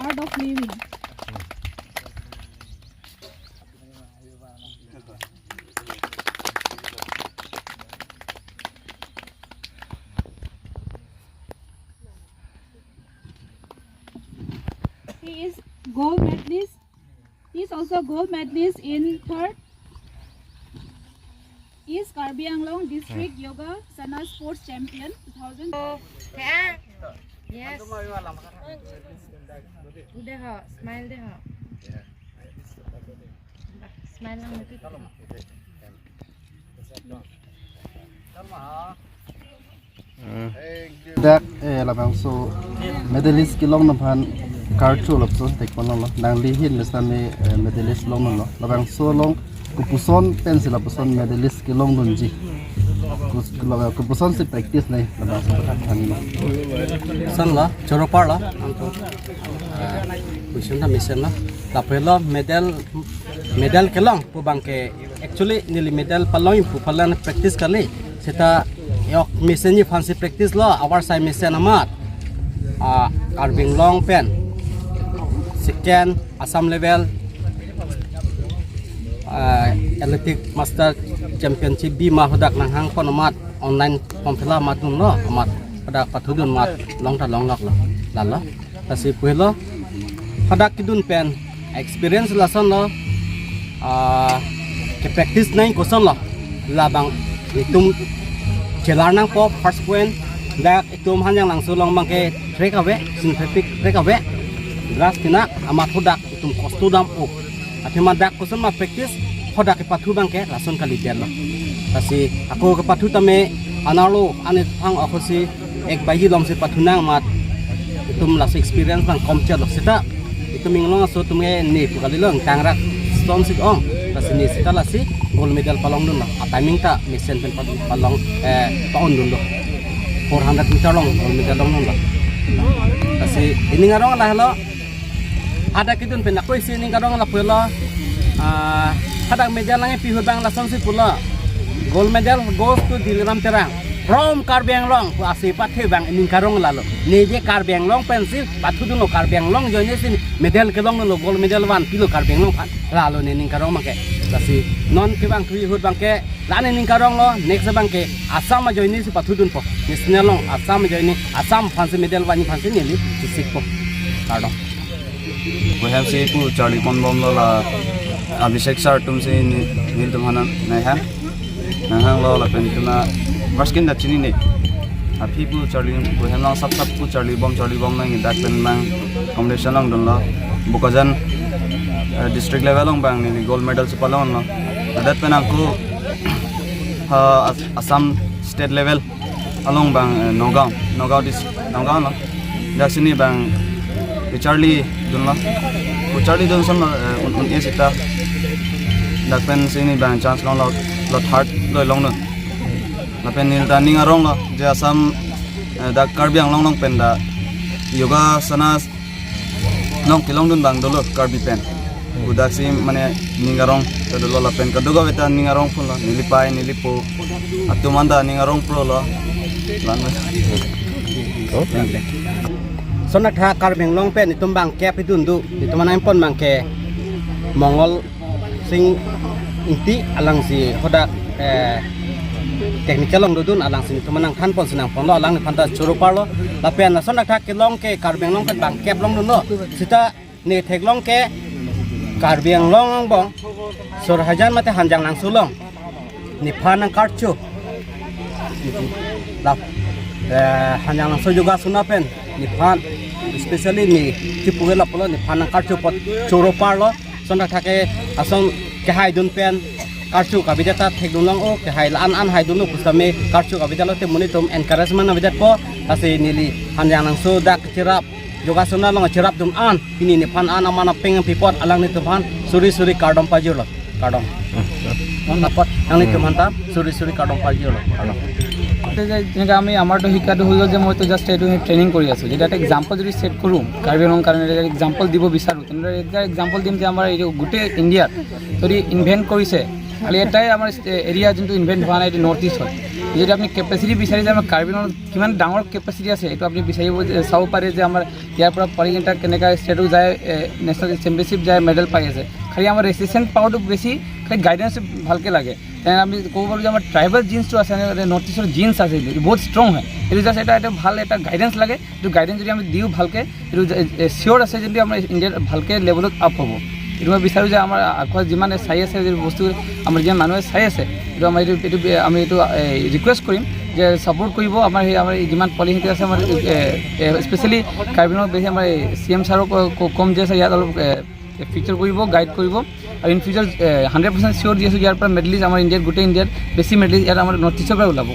art of living. He is gold medalist. He is also gold medalist in third East Karbi Anglong District Yoga Sana Sports Champion 2000. Yes. Udah smile deh. Smile lang natin. Dak labang so medalist kilong napan kartu lapso tekpon lo nang lihin lesane medalist long lo labang so long kupuson pencil lapuson medalist kilong dunji kupuson si practice nai labang so kan lo san lo choropar lo kusun na mission lo lapelo medal kilong pu bangke actually nili medal palong pu palan practice kali seta yok mission ni fancy practice lo our side mission amat carving long pen second Assam level athletic master championship B mahudak nang hang pon amat online kompela matun lo amat pada patudun mat long ta long lok lo lalo tasi puelo pada kidun pen experience lason lo ke practice nai koson lo labang itum jelar nang po first point dak itum hanjang lang sulong bangke trek awe synthetic trek awe gras kena amat hodak itum kostu dam up athima dak kosan ma practice hodak ke pathu bangke lason kali der lo tasi aku ke pathu tame analo ane thang akosi ek bayi long se pathu nang mat itum las experience bang komcha lo sita itum minglong so tume ni kali long tangrak stone sik ong tasi ni sita lasi gold medal palong dun lo timing ta mission pen palong paon dun lo 400 meter long gold medal long dun lo kasi ini ngarong lah lo ada kidun pen aku isi ini ngarong lah pula ada medal langnya pihu bang langsung si pula gold medal goes to Diliram Terang from Karbi Anglong ku asi pathe bang ini ngarong lah lo nije Karbi Anglong pensil pathu dun lo Karbi Anglong joine sin medal kelong lo gold medal 1 kilo Karbi Anglong pan lalu ini ngarong make kasi non ke bang kui hut bang ke lane ning karong lo next bang ke Assam ma joini si pathudun po national long Assam joini Assam fancy medal wani fancy nili sik po karong we have say pu Charlie Bonbom lo la Abhishek sir tum se nil tum hanan nai ha na hang lo la pen tuna maskin da chini ne a people Charlie we have long sap pu Charlie Bom nang dak pen mang competition long don lo bukajan district level long bang ni gold medal se palon no that pen aku Assam state level along bang Nogao no dak sini bang Charlie dun lo Charlie dun son un esita dak pen sini bang chance long lot hard loi long no na pen nil ta ning arong lo je Assam dak Karbi Anglong long pen da yoga sana long kilong dun bang dolo Karbi pen udak si mane ningarong kadolo la pen kadoga beta ningarong pun lo nilipai nilipo atumanda ningarong pro lo lan sona tha Karbi Anglong pen itum bang ke pidun du ituman pon bang ke Mongol sing inti alang si hodak technical long dudun alang sini tumanang than pon sinang pon lo alang phanta churu par lo la pen sona tha ke long ke Karbi Anglong pen bang ke long dun lo sita ne thek long ke Karbi Anglong bong sur hajan mate hanjang nang sulong ni phanang karchu lap hanjang nang so juga sunapen ni phan especially ni tipugela polo ni phanang karchu pot choro par lo sonda thake ason ke hai dun pen karchu kabidata thek dun long o ke hai an hai dun lo kusame karchu kabidalo te muni tum encouragement na bidat po ase nili hanjang nang so dak cirap yoga sona long cerap dum an ini ni pan an amana peng pipot alang ni tuhan suri kardom pajur lo kardom on dapat yang ni tuhan ta suri kardom pajur lo kardom যেটা আমি আমাৰটো শিকাটো হৈ গ'ল যে মই তো just এইটো ট্ৰেইনিং কৰি আছোঁ যেটা এটা এক্সাম্পল যদি ছেট কৰোঁ কাৰ্বি আংলং কাৰণে এটা এক্সাম্পল দিব বিচাৰোঁ তেনেদৰে এটা এক্সাম্পল দিম যে আমাৰ এই গোটেই ইণ্ডিয়াত যদি ইনভেণ্ট কৰিছে খালি এটাই আমাৰ এৰিয়া যোনটো ইনভেণ্ট হোৱা নাই এইটো নৰ্থ ইষ্ট হয় যদি আপুনি কেপাচিটি বিচাৰিছে আমাৰ কাৰ্বি আংলঙত কিমান ডাঙৰ কেপাচিটি আছে এইটো আপুনি বিচাৰিব চাব পাৰে যে আমাৰ ইয়াৰ পৰা পোৱালিকেইটা কেনেকৈ ষ্টেটো যায় নেশ্যনেল চেম্পিয়নশ্বিপ যায় মেডেল পাই আছে খালি আমাৰ ৰেচিষ্টেণ্ট পাৱাৰটো বেছি খালি গাইডেন্স ভালকৈ লাগে তেনে আমি ক'ব পাৰোঁ যে আমাৰ ট্ৰাইবেল জিন্সটো আছে নৰ্থ ইষ্টৰ জিন্স আছে এইটো বহুত ষ্ট্ৰং হয় এইটো জাষ্ট এটা ভাল এটা গাইডেন্স লাগে এইটো গাইডেন্স যদি আমি দিওঁ ভালকৈ এইটো চিয়'ৰ আছে যদি আমাৰ ইণ্ডিয়াত ভালকৈ লেভেলত আপ হ'ব এইটো মই বিচাৰোঁ যে আমাৰ আগুৱাই যিমান চাই আছে যে বস্তু আমাৰ যিমান মানুহে চাই আছে এইটো আমাৰ আমি এইটো ৰিকুৱেষ্ট কৰিম যে ছাপোৰ্ট কৰিব আমাৰ যিমান পলিচিটি আছে আমাৰ স্পেচিয়েলি কাৰ্বি আংলঙত বেছি আমাৰ CM ছাৰক কম যে আছে ইয়াত অলপ ফিচাৰ কৰিব গাইড কৰিব আৰু ইন ফিউচাৰ 100% চিয়'ৰ দি আছোঁ ইয়াৰ পৰা মেডেলিষ্ট আমাৰ ইণ্ডিয়াত গোটেই ইণ্ডিয়াত বেছি মেডেলিষ্ট ইয়াত আমাৰ নৰ্থ ইষ্টৰ পৰা ওলাব